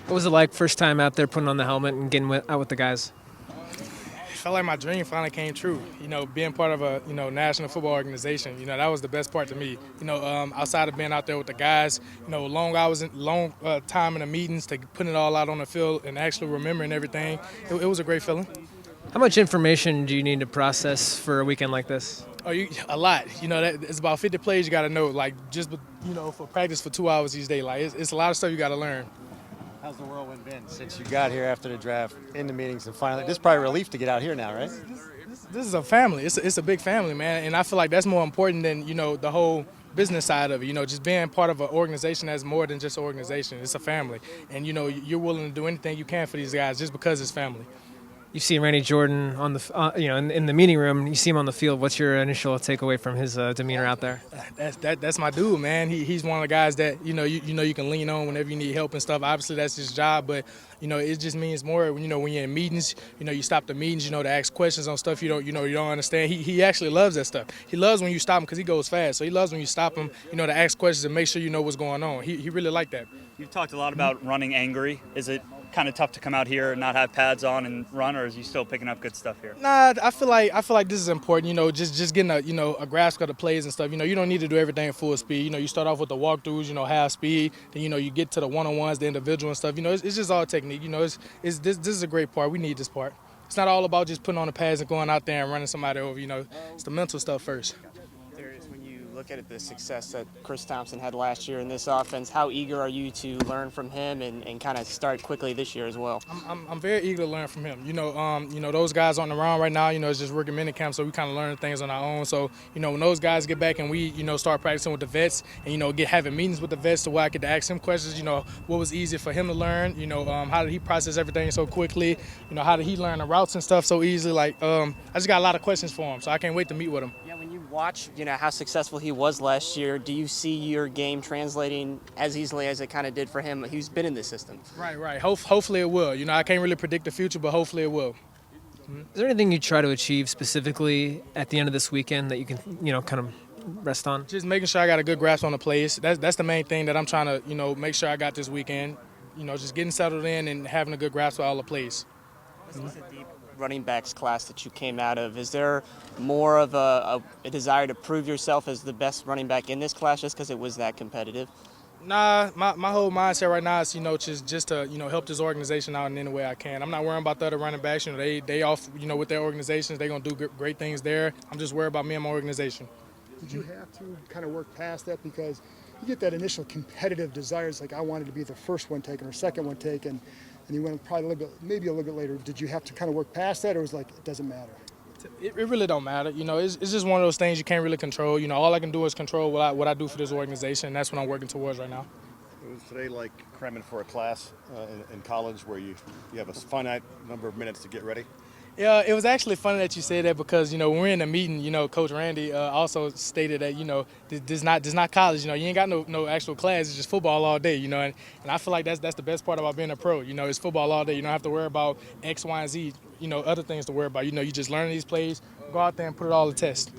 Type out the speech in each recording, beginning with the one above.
What was it like first time out there putting on the helmet and getting out with the guys? It felt like my dream finally came true. Being part of a national football organization. That was the best part to me. Outside of being out there with the guys, long hours, long time in the meetings to putting it all out on the field and actually remembering everything. It was a great feeling. How much information do you need to process for a weekend like this? A lot. It's about 50 plays you got to know. Like just for practice for 2 hours each day. Like it's a lot of stuff you got to learn. How's the whirlwind been since you got here after the draft, in the meetings, and finally? This is probably a relief to get out here now, right? This is a family. It's a big family, man, and I feel like that's more important than the whole business side of it. Just being part of an organization that's more than just an organization. It's a family, and you're willing to do anything you can for these guys just because it's family. You see Randy Jordan on the, in the meeting room. You see him on the field. What's your initial takeaway from his demeanor out there? That's my dude, man. He's one of the guys that you can lean on whenever you need help and stuff. Obviously, that's his job, but it just means more. When you're in meetings, you stop the meetings, to ask questions on stuff you don't understand. He actually loves that stuff. He loves when you stop him because he goes fast. So he loves when you stop him, to ask questions and make sure you know what's going on. He really liked that. You've talked a lot about running angry. Is it kind of tough to come out here and not have pads on and run, or is you still picking up good stuff here? Nah, I feel like this is important. Just getting a grasp of the plays and stuff. You don't need to do everything at full speed. You start off with the walkthroughs, half speed. Then you get to the one-on-ones, the individual and stuff. It's just all technique. This is a great part. We need this part. It's not all about just putting on the pads and going out there and running somebody over. It's the mental stuff first. Derrius, when you look at the success that Chris Thompson had last year in this offense, how eager are you to learn from him and kind of start quickly this year as well? I'm very eager to learn from him. Those guys on the round right now, it's just rookie minicamp, so we kind of learning things on our own. So, when those guys get back and we, start practicing with the vets and, having meetings with the vets to where I get to ask him questions, what was easier for him to learn, how did he process everything so quickly, how did he learn the routes and stuff so easily. Like, I just got a lot of questions for him, so I can't wait to meet with him. Yeah, when you watch, how successful he was last year, do you see your game translating as easily as it kind of did for him? He's been in this system. Right. Hopefully it will. I can't really predict the future, but hopefully it will. Is there anything you try to achieve specifically at the end of this weekend that you can, kind of rest on? Just making sure I got a good grasp on the plays. That's the main thing that I'm trying to, make sure I got this weekend. Just getting settled in and having a good grasp of all the plays. This was a deep running backs class that you came out of. Is there more of a desire to prove yourself as the best running back in this class just because it was that competitive? Nah, my whole mindset right now is, just to, help this organization out in any way I can. I'm not worrying about the other running backs. They off, with their organizations, they're going to do great things there. I'm just worried about me and my organization. Did you have to kind of work past that? Because you get that initial competitive desire. It's like, I wanted to be the first one taken or second one taken, and you went probably maybe a little bit later. Did you have to kind of work past that, or was it like, it doesn't matter? It really don't matter. It's just one of those things you can't really control. All I can do is control what I do for this organization, and that's what I'm working towards right now. It was today like cramming for a class in college where you have a finite number of minutes to get ready? Yeah, it was actually funny that you said that because, when we're in a meeting, Coach Randy also stated that, this not college. You ain't got no actual class. It's just football all day, and I feel like that's the best part about being a pro. It's football all day. You don't have to worry about X, Y, and Z, other things to worry about. You just learn these plays, go out there and put it all to test.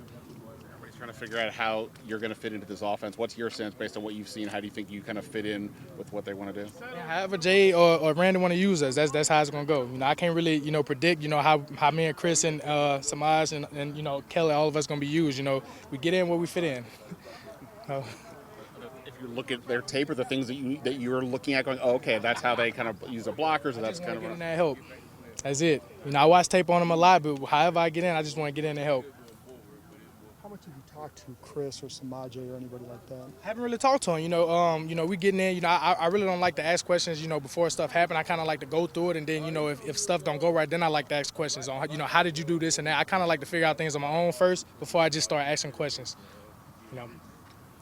Everybody's trying to figure out how you're going to fit into this offense. What's your sense based on what you've seen? How do you think you kind of fit in with what they want to do? However Jay or Randy want to use us, that's how it's going to go. I can't really, predict, how me and Chris and Samaj and Kelly, all of us going to be used. We get in where we fit in. If you look at their tape or the things that you're looking at going, oh, okay, that's how they kind of use the blockers, or that's kind of getting that help. That's it. I watch tape on them a lot, but however I get in, I just want to get in and help. How much have you talked to Chris or Samaje or anybody like that? I haven't really talked to him. We getting in. I really don't like to ask questions. Before stuff happen, I kind of like to go through it, and then if stuff don't go right, then I like to ask questions on how did you do this and that. I kind of like to figure out things on my own first before I just start asking questions.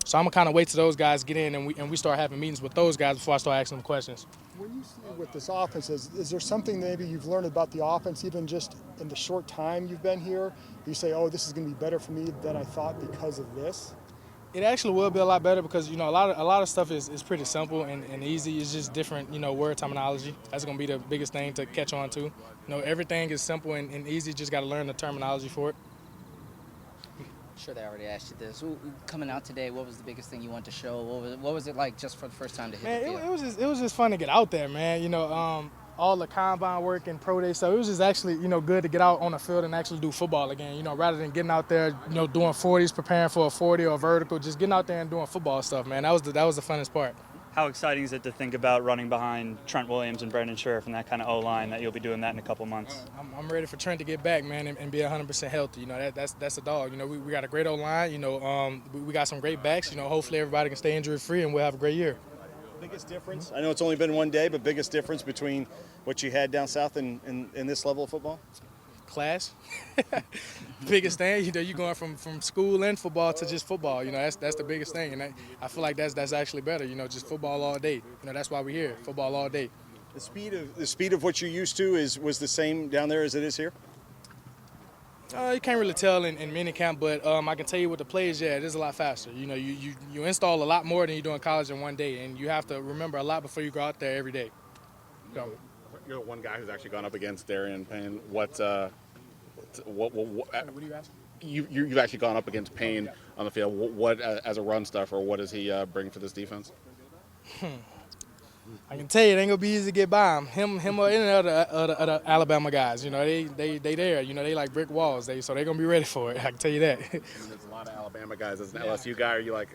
So I'm gonna kind of wait till those guys get in and we start having meetings with those guys before I start asking them questions. When you see what this offense is there something maybe you've learned about the offense even just in the short time you've been here? You say, oh, this is going to be better for me than I thought because of this? It actually will be a lot better because a lot of stuff is pretty simple and easy. It's just different word terminology. That's gonna be the biggest thing to catch on to. Everything is simple and easy. Just got to learn the terminology for it. Sure, they already asked you this. Coming out today, what was the biggest thing you wanted to show? What was it like just for the first time to hit the Man, field? it was just fun to get out there, man. All the combine work and pro day, so it was just actually good to get out on the field and actually do football again. Rather than getting out there, doing 40s, preparing for a 40 or a vertical, just getting out there and doing football stuff, man. That was the funnest part. How exciting is it to think about running behind Trent Williams and Brandon Scherf and that kind of O-line that you'll be doing that in a couple months? I'm ready for Trent to get back, man, and be 100% healthy. That's a dog. We got a great O-line. We got some great backs. Hopefully everybody can stay injury free and we'll have a great year. Biggest difference? I know it's only been one day, but biggest difference between what you had down south and this level of football? Class. Biggest thing, you're going from school and football to just football. That's the biggest thing, and I feel like that's actually better. Just football all day. That's why we're here. Football all day. The speed of what you're used to was the same down there as it is here. You can't really tell in minicamp, but I can tell you with the plays, yeah, it is a lot faster. You install a lot more than you do in college in one day, and you have to remember a lot before you go out there every day. So, You're the one guy who's actually gone up against Darian Payne. What do you ask? You've actually gone up against Payne on the field. What as a run stuffer, what does he bring for this defense? I can tell you, it ain't gonna be easy to get by him. Him or any other Alabama guys. They there. They like brick walls. So they're gonna be ready for it. I can tell you that. There's a lot of Alabama guys. As an LSU guy, are you like,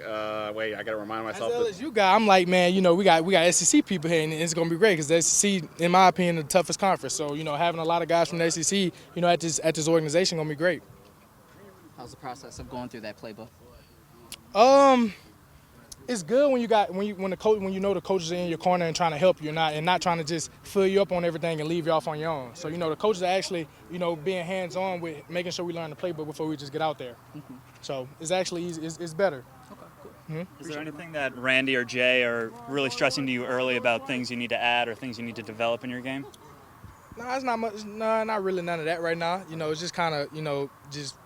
wait, I got to remind myself. As an LSU guy, I'm like, man, we got SEC people here, and it's gonna be great because the SEC, in my opinion, is the toughest conference. So having a lot of guys from the SEC, at this organization, gonna be great. How's the process of going through that playbook? It's good when the coaches are in your corner and trying to help you, not trying to just fill you up on everything and leave you off on your own. So the coaches are actually being hands-on with making sure we learn the playbook before we just get out there. Mm-hmm. So it's actually easy. It's better. Okay, cool. Mm-hmm. Is there anything that Randy or Jay are really stressing to you early about things you need to add or things you need to develop in your game? No, it's not much. No, not really none of that right now. It's just kind of just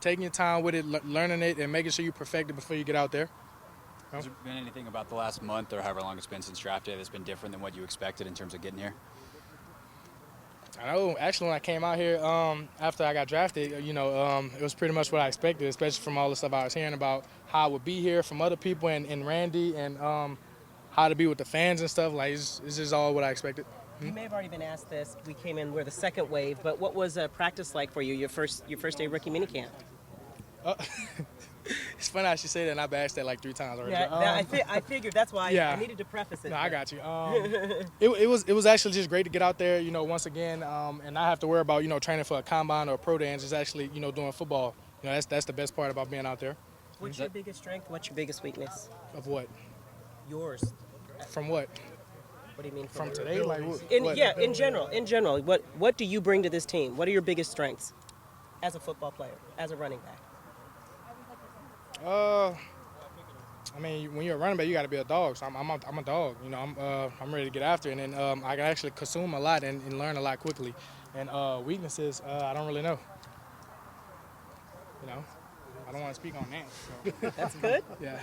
taking your time with it, learning it, and making sure you perfect it before you get out there. Has there been anything about the last month or however long it's been since draft day that's been different than what you expected in terms of getting here? I know. Actually, when I came out here after I got drafted, it was pretty much what I expected, especially from all the stuff I was hearing about how I would be here from other people and Randy and how to be with the fans and stuff. Like, it's just all what I expected. You may have already been asked this. We came in, we're the second wave, but what was practice like for you, your first day rookie minicamp? It's funny I should say that, and I've asked that like 3 times already. Yeah, I figured that's why yeah. I needed to preface it. No, I got you. It was actually just great to get out there, once again, and not have to worry about, training for a combine or a pro day and just actually, doing football. That's the best part about being out there. What's your biggest strength? What's your biggest weakness? Of what? Yours. From what? What do you mean? From today? Like what? In general. What do you bring to this team? What are your biggest strengths as a football player, as a running back? I mean, when you're a running back, you got to be a dog. So I'm a dog. I'm ready to get after it, and I can actually consume a lot and learn a lot quickly. And weaknesses, I don't really know. I don't want to speak on that. So. That's good. Yeah.